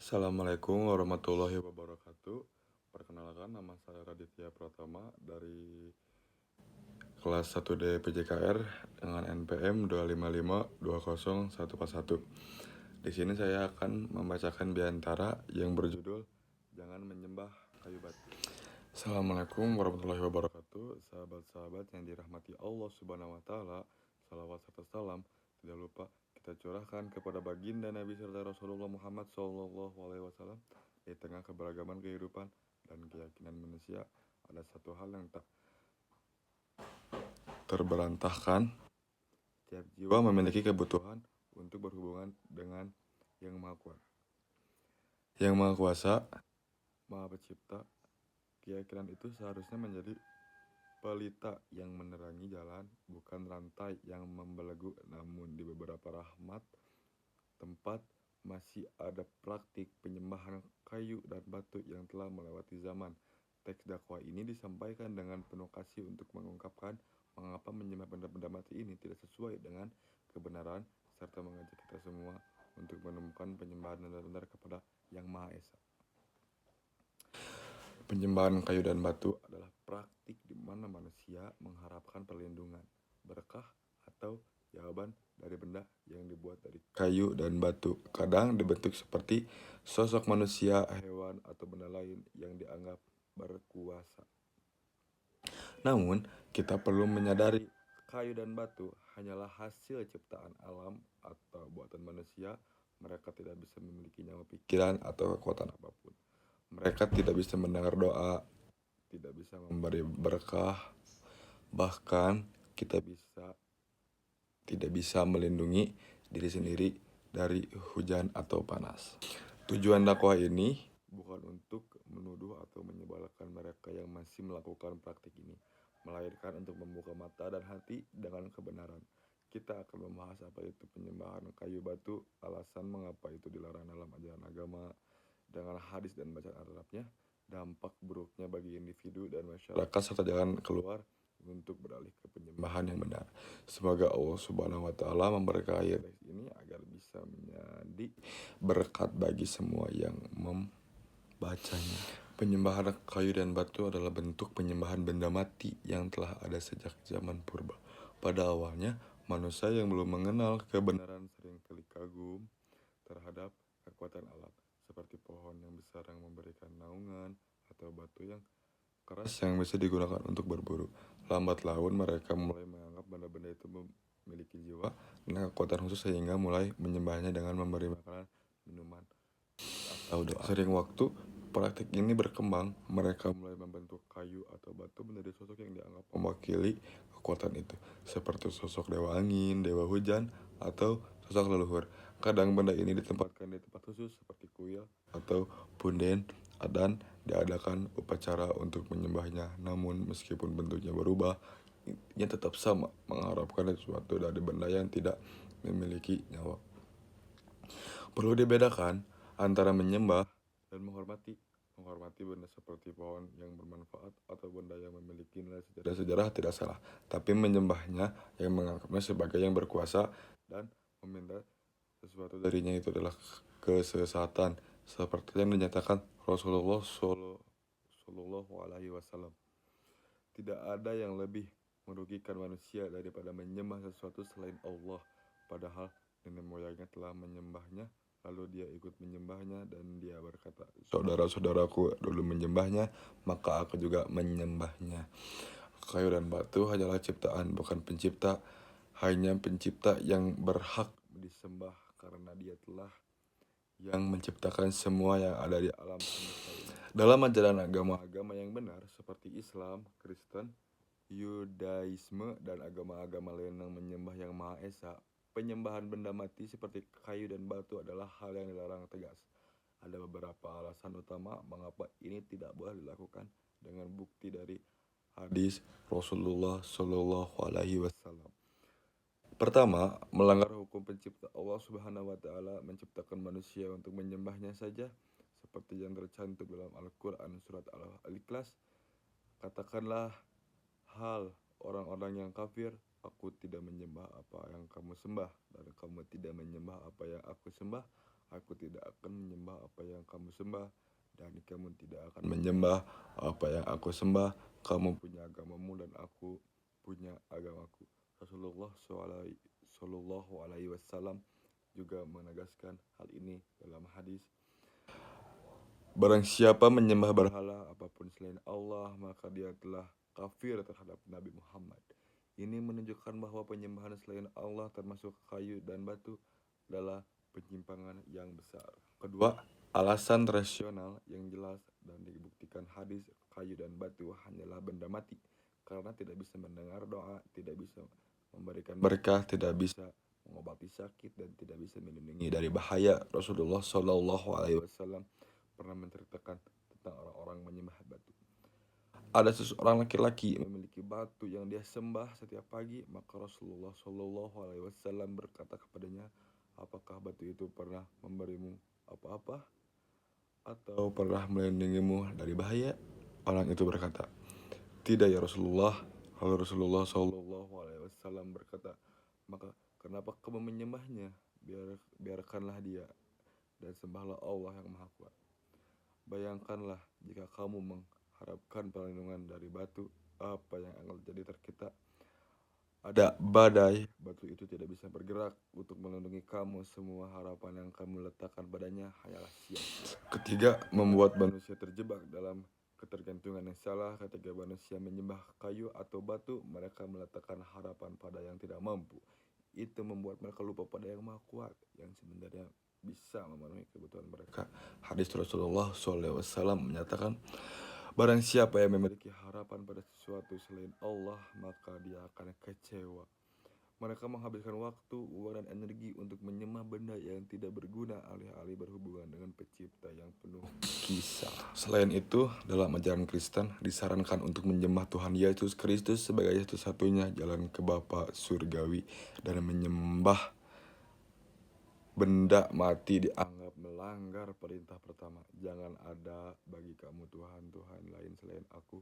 Assalamualaikum warahmatullahi wabarakatuh. Perkenalkan, nama saya Raditya Pratama dari kelas 1D PJKR dengan NPM 255204141. Di sini saya akan membacakan biantara yang berjudul Jangan Menyembah Kayu Batu. Assalamualaikum warahmatullahi wabarakatuh. Sahabat-sahabat yang dirahmati Allah Subhanahu wa taala, salawat serta salam tidak lupa kita curahkan kepada baginda Nabi serta Rasulullah Muhammad SAW. Di tengah keberagaman kehidupan dan keyakinan manusia, ada satu hal yang tak terberantahkan. Tiap jiwa memiliki kebutuhan untuk berhubungan dengan Yang Maha Kuat, Yang Maha Kuasa, Maha Pencipta. Keyakinan itu seharusnya menjadi pelita yang menerangi jalan, bukan rantai yang membelenggu. Namun di beberapa tempat masih ada praktik penyembahan kayu dan batu yang telah melewati zaman. Teks dakwah ini disampaikan dengan penuh kasih untuk mengungkapkan mengapa menyembah benda-benda mati ini tidak sesuai dengan kebenaran, serta mengajak kita semua untuk menemukan penyembahan benar-benar kepada Yang Maha Esa. Penyembahan kayu dan batu adalah praktik di mana manusia mengharapkan perlindungan, berkah, atau jawaban dari benda yang dibuat dari kayu dan batu. Kadang dibentuk seperti sosok manusia, hewan, atau benda lain yang dianggap berkuasa. Namun, kita perlu menyadari kayu dan batu hanyalah hasil ciptaan alam atau buatan manusia. Mereka tidak bisa memiliki nyawa, pikiran, atau kekuatan apapun. Mereka tidak bisa mendengar doa, tidak bisa memberi berkah, bahkan kita tidak bisa melindungi diri sendiri dari hujan atau panas. Tujuan dakwah ini bukan untuk menuduh atau menyebalkan mereka yang masih melakukan praktik ini, melainkan untuk membuka mata dan hati dengan kebenaran. Kita akan membahas apa itu penyembahan kayu batu, alasan mengapa itu dilarang dalam ajaran agama, dengan hadis dan bacaan Arabnya, dampak buruknya bagi individu dan masyarakat, serta jalan keluar untuk beralih ke penyembahan yang benar. Semoga Allah Subhanahu wa taala memberkahi teks ini agar bisa menjadi berkat bagi semua yang membacanya. Penyembahan kayu dan batu adalah bentuk penyembahan benda mati yang telah ada sejak zaman purba. Pada awalnya, manusia yang belum mengenal kebenaran seringkali kagum terhadap kekuatan alam, seperti pohon yang besar yang memberikan naungan atau batu yang keras yang bisa digunakan untuk berburu. Lambat laun mereka mulai menganggap benda-benda itu memiliki jiwa dan kekuatan khusus, sehingga mulai menyembahnya dengan memberi makanan, minuman, atau doa. Sering waktu praktik ini berkembang, mereka mulai membentuk kayu atau batu menjadi sosok yang dianggap mewakili kekuatan itu, seperti sosok dewa angin, dewa hujan, atau sosok leluhur. Kadang benda ini ditempatkan di tempat khusus seperti kuil atau punden dan diadakan upacara untuk menyembahnya. Namun meskipun bentuknya berubah, intinya tetap sama, mengharapkan sesuatu dari benda yang tidak memiliki nyawa. Perlu dibedakan antara menyembah dan menghormati. Menghormati benda seperti pohon yang bermanfaat atau benda yang memiliki nilai sejarah tidak salah. Tapi menyembahnya, yang menganggapnya sebagai yang berkuasa dan meminta sesuatu darinya, itu adalah kesesatan, seperti yang dinyatakan Rasulullah Shallallahu Alaihi Wasallam. Tidak ada yang lebih merugikan manusia daripada menyembah sesuatu selain Allah, padahal nenek moyangnya telah menyembahnya, lalu dia ikut menyembahnya, dan dia berkata, saudara-saudaraku dulu menyembahnya, maka aku juga menyembahnya. Kayu dan batu hanyalah ciptaan, bukan pencipta. Hanya pencipta yang berhak disembah, karena dia telah yang menciptakan semua yang ada di alam semesta ini. Dalam ajaran agama-agama yang benar seperti Islam, Kristen, Yudaisme, dan agama-agama lain yang menyembah Yang Maha Esa, penyembahan benda mati seperti kayu dan batu adalah hal yang dilarang tegas. Ada beberapa alasan utama mengapa ini tidak boleh dilakukan dengan bukti dari hadis Rasulullah Shallallahu Alaihi Wasallam. Pertama, melanggar hukum pencipta. Allah Subhanahu wa taala menciptakan manusia untuk menyembahnya saja, seperti yang tercantum dalam Al-Qur'an surat Al-Ikhlas. Katakanlah, hal orang-orang yang kafir, aku tidak menyembah apa yang kamu sembah, dan kamu tidak menyembah apa yang aku sembah. Aku tidak akan menyembah apa yang kamu sembah, dan kamu tidak akan menyembah apa yang aku sembah. Kamu punya agamamu dan aku punya agamaku. Rasulullah Shallallahu Alaihi Wasallam juga menegaskan hal ini dalam hadis. Barang siapa menyembah berhala apapun selain Allah, maka dia telah kafir terhadap Nabi Muhammad. Ini menunjukkan bahwa penyembahan selain Allah termasuk kayu dan batu adalah penyimpangan yang besar. Kedua, alasan rasional yang jelas dan dibuktikan hadis, kayu dan batu hanyalah benda mati karena tidak bisa mendengar doa, tidak bisa memberikan berkah, tidak bisa mengobati sakit, dan tidak bisa melindungi dari bahaya. Rasulullah Shallallahu Alaihi Wasallam pernah menceritakan tentang orang-orang menyembah batu. Ada seseorang laki-laki memiliki batu yang dia sembah setiap pagi, maka Rasulullah Shallallahu Alaihi Wasallam berkata kepadanya, apakah batu itu pernah memberimu apa-apa atau pernah melindungimu dari bahaya? Orang itu berkata, tidak ya Rasulullah. Lalu Rasulullah Shallallahu Alaihi Wasallam berkata, maka kenapa kamu menyembahnya? Biarkanlah dia dan sembahlah Allah yang Maha Kuat. Bayangkanlah jika kamu mengharapkan perlindungan dari batu, apa yang akan terjadi terkita? Ada badai, batu itu tidak bisa bergerak untuk melindungi kamu. Semua harapan yang kamu letakkan padanya hanyalah sia-sia. Ketiga, membuat manusia terjebak dalam ketergantungan yang salah. Ketika manusia menyembah kayu atau batu, mereka meletakkan harapan pada yang tidak mampu. Itu membuat mereka lupa pada yang Maha Kuat, yang sebenarnya bisa memenuhi kebutuhan mereka. Hadis Rasulullah SAW menyatakan, barang siapa yang memiliki harapan pada sesuatu selain Allah, maka dia akan kecewa. Mereka menghabiskan waktu, uang, dan energi untuk menyembah benda yang tidak berguna, alih-alih berhubungan dengan pencipta yang penuh kisah. Selain itu, dalam ajaran Kristen disarankan untuk menyembah Tuhan Yesus Kristus sebagai satu-satunya jalan ke Bapa surgawi, dan menyembah benda mati dianggap melanggar perintah pertama. Jangan ada bagi kamu Tuhan lain selain aku.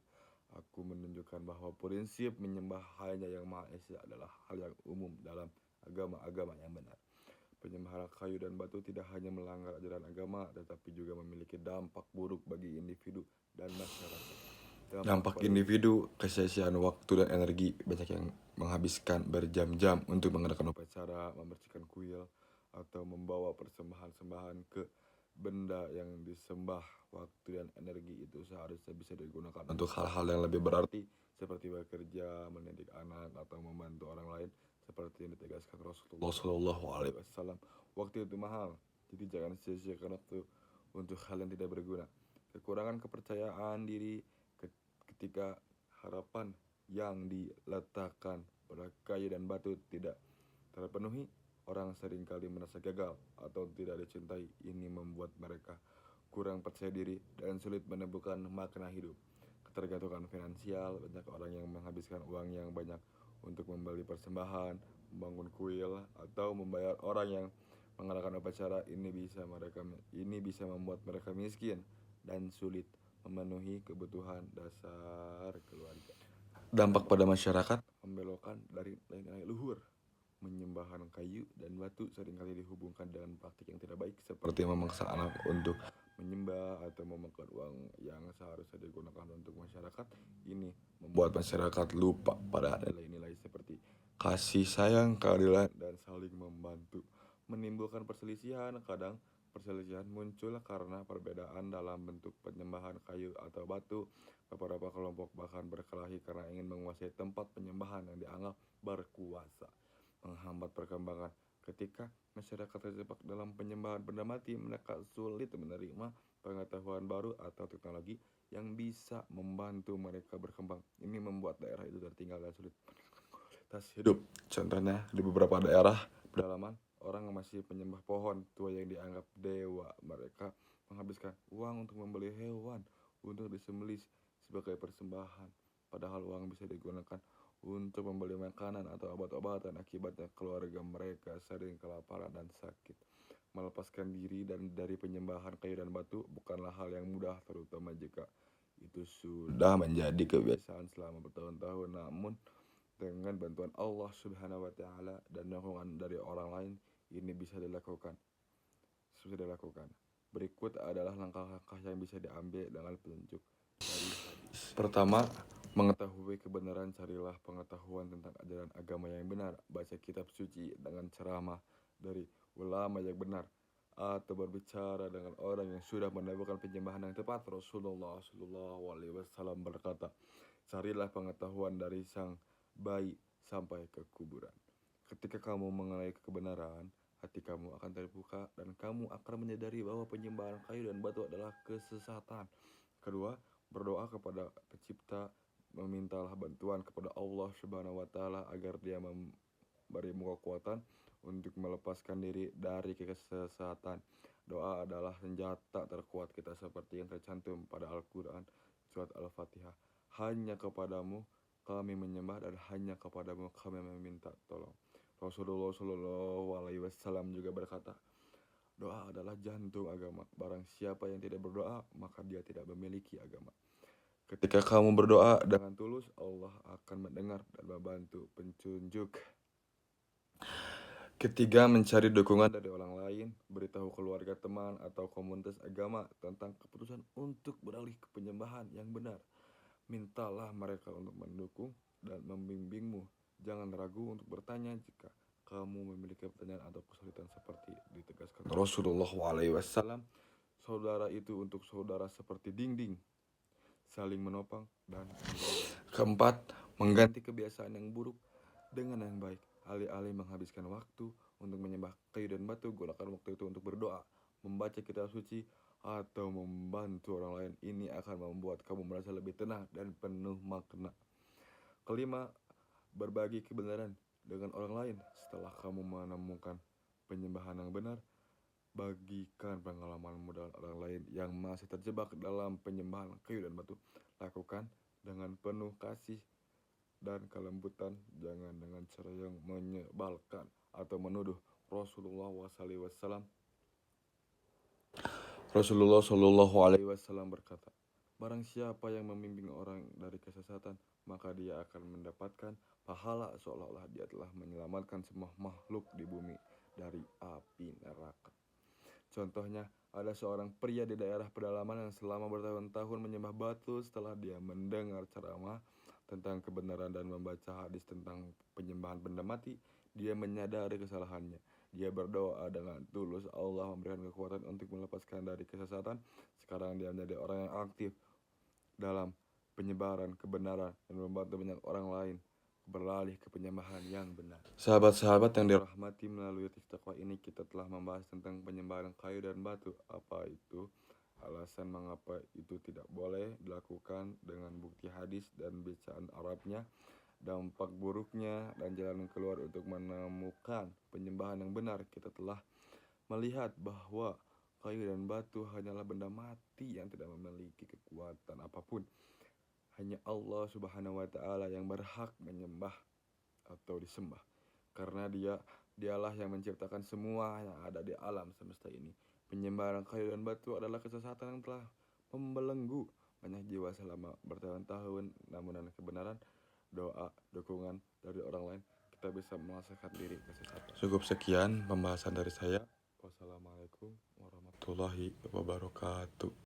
Aku menunjukkan bahwa prinsip menyembah hanya yang Maha Esa adalah hal yang umum dalam agama-agama yang benar. Penyembahan kayu dan batu tidak hanya melanggar ajaran agama, tetapi juga memiliki dampak buruk bagi individu dan masyarakat. Dampak individu, kesia-siaan waktu dan energi. Banyak yang menghabiskan berjam-jam untuk mengadakan upacara, membersihkan kuil, atau membawa persembahan-sembahan ke benda yang disembah. Waktu dan energi itu seharusnya bisa digunakan untuk hal-hal yang lebih berarti, seperti bekerja, mendidik anak, atau membantu orang lain, seperti yang ditegaskan Rasulullah Shallallahu Alaihi Wasallam. Waktu itu mahal, jadi jangan sia-siakan waktu untuk hal yang tidak berguna. Kekurangan kepercayaan diri ketika harapan yang diletakkan pada kayu dan batu tidak terpenuhi, orang seringkali merasa gagal atau tidak dicintai. Ini membuat mereka kurang percaya diri dan sulit menemukan makna hidup. Ketergantungan finansial, banyak orang yang menghabiskan uang yang banyak untuk membeli persembahan, membangun kuil, atau membayar orang yang mengadakan upacara. Ini bisa membuat mereka miskin dan sulit memenuhi kebutuhan dasar keluarga. Dampak pada masyarakat, membelokkan dari nilai luhur. Menyembahan kayu dan batu seringkali dihubungkan dengan praktik yang tidak baik, seperti memaksa anak untuk menyembah atau memakan uang yang seharusnya digunakan untuk masyarakat. Ini membuat masyarakat lupa pada nilai-nilai seperti kasih sayang, keadilan, dan saling membantu. Menimbulkan perselisihan. Kadang perselisihan muncul karena perbedaan dalam bentuk penyembahan kayu atau batu. Beberapa kelompok bahkan berkelahi karena ingin menguasai tempat penyembahan yang dianggap berkuasa, menghambat perkembangan. Ketika masyarakat terjebak dalam penyembahan benda mati, mereka sulit menerima pengetahuan baru atau teknologi yang bisa membantu mereka berkembang. Ini membuat daerah itu tertinggal dan sulit kualitas hidup. Contohnya, di beberapa daerah pedalaman, orang masih menyembah pohon tua yang dianggap dewa. Mereka menghabiskan uang untuk membeli hewan untuk disembelih sebagai persembahan, padahal uang bisa digunakan untuk membeli makanan atau obat-obatan. Akibatnya keluarga mereka sering kelaparan dan sakit. Melepaskan diri dari penyembahan kayu dan batu bukanlah hal yang mudah, terutama jika itu sudah menjadi kebiasaan selama bertahun-tahun. Namun dengan bantuan Allah Subhanahu wa taala dan dukungan dari orang lain, ini bisa dilakukan. susah dilakukan. Berikut adalah langkah-langkah yang bisa diambil dengan petunjuk dari hadis. Pertama, mengetahui kebenaran. Carilah pengetahuan tentang ajaran agama yang benar. Baca kitab suci dengan ceramah dari ulama yang benar, atau berbicara dengan orang yang sudah menemukan penyembahan yang tepat. Rasulullah SAW berkata, carilah pengetahuan dari sang bayi sampai ke kuburan. Ketika kamu mengenai kebenaran, hati kamu akan terbuka dan kamu akan menyadari bahwa penyembahan kayu dan batu adalah kesesatan. Kedua, berdoa kepada Pencipta. Memintalah bantuan kepada Allah Subhanahu wa taala agar Dia memberimu kekuatan untuk melepaskan diri dari kesesatan. Doa adalah senjata terkuat kita seperti yang tercantum pada Al-Quran surat Al-Fatihah. Hanya kepadamu kami menyembah dan hanya kepadamu kami meminta tolong. Rasulullah SAW juga berkata, doa adalah jantung agama. Barang siapa yang tidak berdoa, maka dia tidak memiliki agama. Ketika kamu berdoa dengan tulus, Allah akan mendengar dan membantu petunjuk. Ketiga, mencari dukungan dari orang lain. Beritahu keluarga, teman, atau komunitas agama tentang keputusan untuk beralih ke penyembahan yang benar. Mintalah mereka untuk mendukung dan membimbingmu. Jangan ragu untuk bertanya jika kamu memiliki pertanyaan atau kesulitan seperti ditegaskan Rasulullah SAW. Saudara itu untuk saudara seperti dinding, saling menopang dan menjaga. Keempat, mengganti kebiasaan yang buruk dengan yang baik. Alih-alih menghabiskan waktu untuk menyembah kayu dan batu, gunakan waktu itu untuk berdoa, membaca kitab suci, atau membantu orang lain. Ini akan membuat kamu merasa lebih tenang dan penuh makna. Kelima, berbagi kebenaran dengan orang lain. Setelah kamu menemukan penyembahan yang benar, bagikan pengalamanmu dengan orang lain yang masih terjebak dalam penyembahan kayu dan batu. Lakukan dengan penuh kasih dan kelembutan, jangan dengan cara yang menyebalkan atau menuduh. Rasulullah SAW berkata, barang siapa yang membimbing orang dari kesesatan, maka dia akan mendapatkan pahala seolah-olah dia telah menyelamatkan semua makhluk di bumi dari api neraka. Contohnya, ada seorang pria di daerah pedalaman yang selama bertahun-tahun menyembah batu. Setelah dia mendengar ceramah tentang kebenaran dan membaca hadis tentang penyembahan benda mati, dia menyadari kesalahannya. Dia berdoa dengan tulus, Allah memberikan kekuatan untuk melepaskan dari kesesatan. Sekarang dia menjadi orang yang aktif dalam penyebaran kebenaran dan membantu banyak orang lain beralih ke penyembahan yang benar. Sahabat-sahabat yang dirahmati, melalui tips takwa ini kita telah membahas tentang penyembahan kayu dan batu. Apa itu? Alasan mengapa itu tidak boleh dilakukan dengan bukti hadis dan bacaan Arabnya, dampak buruknya, dan jalan keluar untuk menemukan penyembahan yang benar. Kita telah melihat bahwa kayu dan batu hanyalah benda mati yang tidak memiliki kekuatan apapun. Hanya Allah Subhanahu wa taala yang berhak menyembah atau disembah, karena dialah yang menciptakan semua yang ada di alam semesta ini. Penyembahan kayu dan batu adalah kesesatan yang telah membelenggu banyak jiwa selama bertahun-tahun. Namun dengan kebenaran, doa, dukungan dari orang lain, kita bisa menghasilkan diri kesesatan. Cukup sekian pembahasan dari saya. Wassalamualaikum warahmatullahi wabarakatuh.